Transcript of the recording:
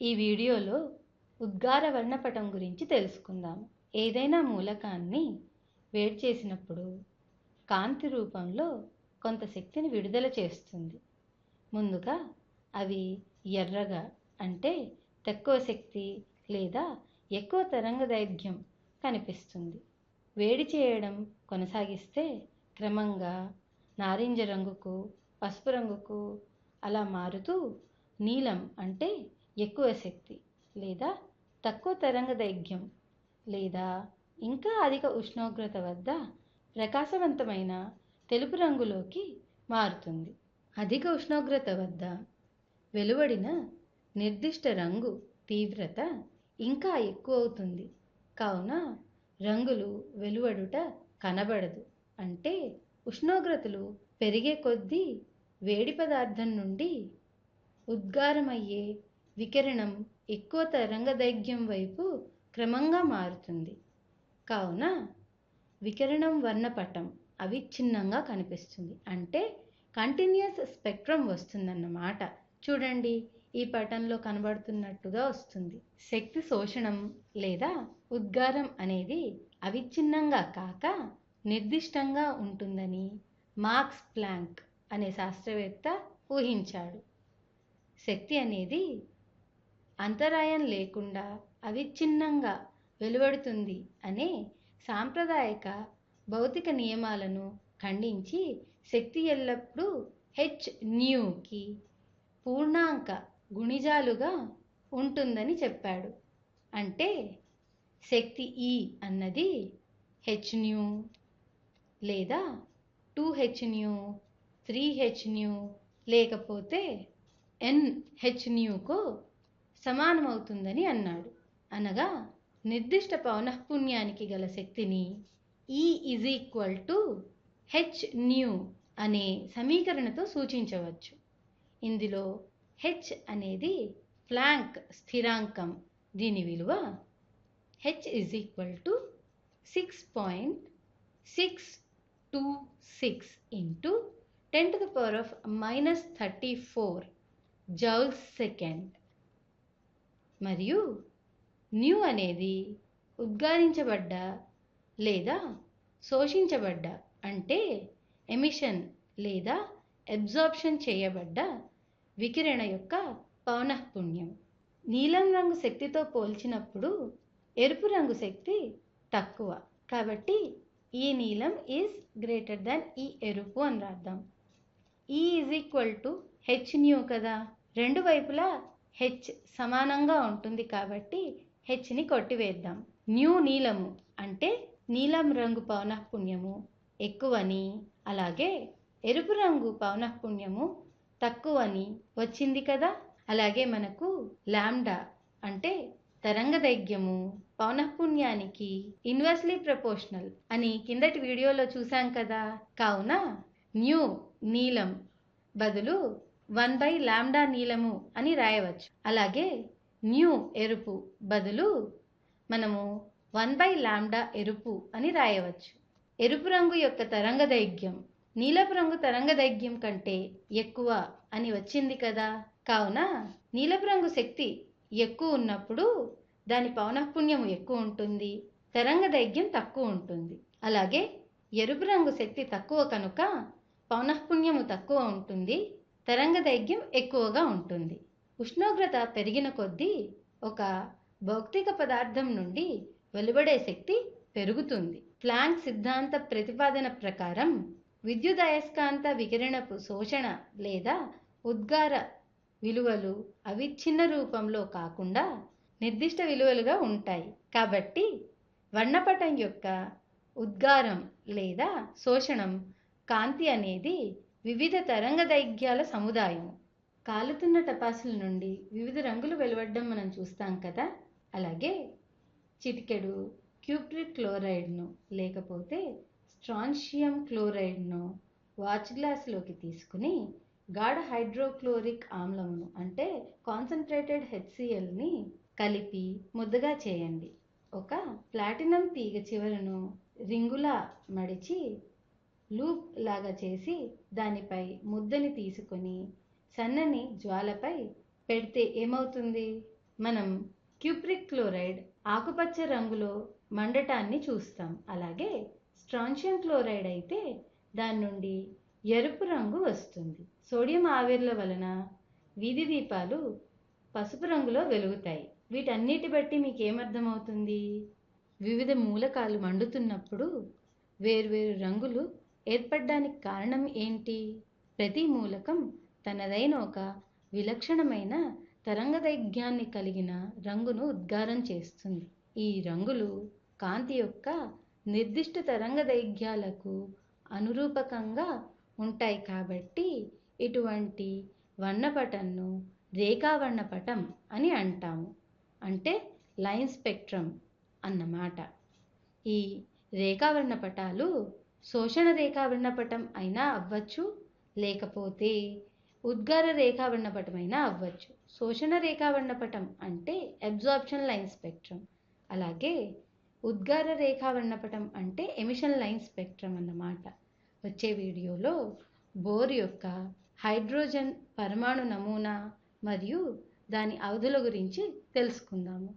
ఈ వీడియోలో ఉద్గార వర్ణపటం గురించి తెలుసుకుందాం. ఏదైనా మూలకాన్ని వేడి చేసినప్పుడు కాంతి రూపంలో కొంత శక్తిని విడుదల చేస్తుంది. ముందుగా అవి ఎర్రగా అంటే తక్కువ శక్తి లేదా ఎక్కువ తరంగదైర్ఘ్యం కనిపిస్తుంది. వేడి చేయడం కొనసాగిస్తే క్రమంగా నారింజ రంగుకు, పసుపు రంగుకు అలా మారుతూ నీలం అంటే ఎక్కువ శక్తి లేదా తక్కువ తరంగదైర్ఘ్యం లేదా ఇంకా అధిక ఉష్ణోగ్రత వద్ద ప్రకాశవంతమైన తెలుపు రంగులోకి మారుతుంది. అధిక ఉష్ణోగ్రత వద్ద వెలువడిన నిర్దిష్ట రంగు తీవ్రత ఇంకా ఎక్కువ అవుతుంది. కావున రంగులు వెలువడుట కనబడదు. అంటే ఉష్ణోగ్రతలు పెరిగే కొద్దీ వేడి పదార్థం నుండి ఉద్గారమయ్యే వికిరణం ఎక్కువ తరంగదైర్ఘ్యం వైపు క్రమంగా మారుతుంది. కావున వికిరణం వర్ణపటం అవిచ్ఛిన్నంగా కనిపిస్తుంది. అంటే కంటిన్యూస్ స్పెక్ట్రమ్ వస్తుందన్నమాట. చూడండి, ఈ పటంలో కనబడుతున్నట్టుగా వస్తుంది. శక్తి శోషణం లేదా ఉద్గారం అనేది అవిచ్ఛిన్నంగా కాక నిర్దిష్టంగా ఉంటుందని మాక్స్ ప్లాంక్ అనే శాస్త్రవేత్త ఊహించాడు. శక్తి అనేది అంతరాయం లేకుండా అవిచ్ఛిన్నంగా వెలువడుతుంది అనే సాంప్రదాయక భౌతిక నియమాలను ఖండించి శక్తి ఎల్లప్పుడూ hν పూర్ణాంక గుణిజాలుగా ఉంటుందని చెప్పాడు. అంటే శక్తి E అన్నది hν లేదా 2hν 3hν లేకపోతే nhνకు సమానమవుతుందని అన్నాడు. అనగా నిర్దిష్ట పౌనఃపున్యానికి గల శక్తిని E hν అనే సమీకరణతో సూచించవచ్చు. ఇందులో h అనేది ప్లాంక్ స్థిరాంకం. దీని విలువ h 6.626 × 10⁻⁻34 జౌల్స్ సెకండ్. మరియు న్యూ అనేది ఉద్గారించబడ్డ లేదా శోషించబడ్డ అంటే ఎమిషన్ లేదా అబ్జార్ప్షన్ చేయబడ్డ వికిరణ యొక్క పౌనఃపున్యం. నీలం రంగు శక్తితో పోల్చినప్పుడు ఎరుపు రంగు శక్తి తక్కువ. కాబట్టి ఈ నీలం ఈజ్ గ్రేటర్ దాన్ ఈ ఎరుపు అని రాద్దాం. E hν కదా, రెండు వైపులా h సమానంగా ఉంటుంది కాబట్టి hని కొట్టివేద్దాం. నీలము అంటే నీలం రంగు పౌనఃపున్యము ఎక్కువని, అలాగే ఎరుపు రంగు పౌనఃపున్యము తక్కువని వచ్చింది కదా. అలాగే మనకు లాంబ్డా అంటే తరంగదైర్ఘ్యము పౌనఃపున్యానికి ఇన్వర్స్లీ ప్రపోర్షనల్ అని కిందటి వీడియోలో చూసాం కదా. కావున నీలం బదులు 1/λ నీలము అని రాయవచ్చు. అలాగే ఎరుపు బదులు మనము 1/λ ఎరుపు అని రాయవచ్చు. ఎరుపు రంగు యొక్క తరంగదైర్ఘ్యం నీలపు రంగు తరంగదైర్ఘ్యం కంటే ఎక్కువ అని వచ్చింది కదా. కావున నీలపు రంగు శక్తి ఎక్కువ ఉన్నప్పుడు దాని పౌనఃపున్యం ఎక్కువ ఉంటుంది, తరంగదైర్ఘ్యం తక్కువ ఉంటుంది. అలాగే ఎరుపు రంగు శక్తి తక్కువ కనుక పౌనఃపున్యము తక్కువ ఉంటుంది, తరంగదైర్ఘ్యం ఎక్కువగా ఉంటుంది. ఉష్ణోగ్రత పెరిగిన కొద్దీ ఒక భౌతిక పదార్థం నుండి వెలువడే శక్తి పెరుగుతుంది. ప్లాంక్ సిద్ధాంత ప్రతిపాదన ప్రకారం విద్యుదయస్కాంత వికిరణపు శోషణ లేదా ఉద్గార విలువలు అవిచ్ఛిన్న రూపంలో కాకుండా నిర్దిష్ట విలువలుగా ఉంటాయి. కాబట్టి వర్ణపటం యొక్క ఉద్గారం లేదా శోషణం కాంతి అనేది వివిధ తరంగదైర్ఘ్యాల సముదాయం. కాలుతున్న టపాసుల నుండి వివిధ రంగులు వెలువడడం మనం చూస్తాం కదా. అలాగే చిటికెడు క్యూప్రిక్ క్లోరైడ్ను లేకపోతే స్ట్రాన్షియం క్లోరైడ్ను వాచ్ గ్లాసులోకి తీసుకుని గాఢ హైడ్రోక్లోరిక్ ఆమ్లమును అంటే కాన్సన్ట్రేటెడ్ HClని కలిపి ముద్దగా చేయండి. ఒక ప్లాటినం తీగ చివరను రింగులా మడిచి లూప్ లాగా చేసి దానిపై ముద్దని తీసుకొని సన్నని జ్వాలపై పెడితే ఏమవుతుంది? మనం క్యూప్రిక్ క్లోరైడ్ ఆకుపచ్చ రంగులో మండటాన్ని చూస్తాం. అలాగే స్ట్రాన్షియం క్లోరైడ్ అయితే దాని నుండి ఎరుపు రంగు వస్తుంది. సోడియం ఆవిర్ల వలన వీధి దీపాలు పసుపు రంగులో వెలుగుతాయి. వీటన్నిటి బట్టి మీకేమర్థమవుతుంది? వివిధ మూలకాలు మండుతున్నప్పుడు వేర్వేరు రంగులు ఏర్పడడానికి కారణం ఏంటి? ప్రతి మూలకం తనదైన ఒక విలక్షణమైన తరంగదైర్ఘ్యాన్ని కలిగిన రంగును ఉద్గారం చేస్తుంది. ఈ రంగులు కాంతి యొక్క నిర్దిష్ట తరంగదైర్ఘ్యాలకు అనురూపకంగా ఉంటాయి కాబట్టి ఇటువంటి వర్ణపటంను రేఖావర్ణపటం అని అంటాము. అంటే లైన్ స్పెక్ట్రమ్ అన్నమాట. ఈ రేఖావర్ణపటాలు శోషణ రేఖావర్ణపటం అయినా అవ్వచ్చు, లేకపోతే ఉద్గార రేఖావర్ణపటం అయినా అవ్వచ్చు. శోషణ రేఖావర్ణపటం అంటే అబ్జార్ప్షన్ లైన్ స్పెక్ట్రమ్, అలాగే ఉద్గార రేఖావర్ణపటం అంటే ఎమిషన్ లైన్ స్పెక్ట్రమ్ అన్నమాట. వచ్చే వీడియోలో బోర్ యొక్క హైడ్రోజన్ పరమాణు నమూనా మరియు దాని అవధుల గురించి తెలుసుకుందాము.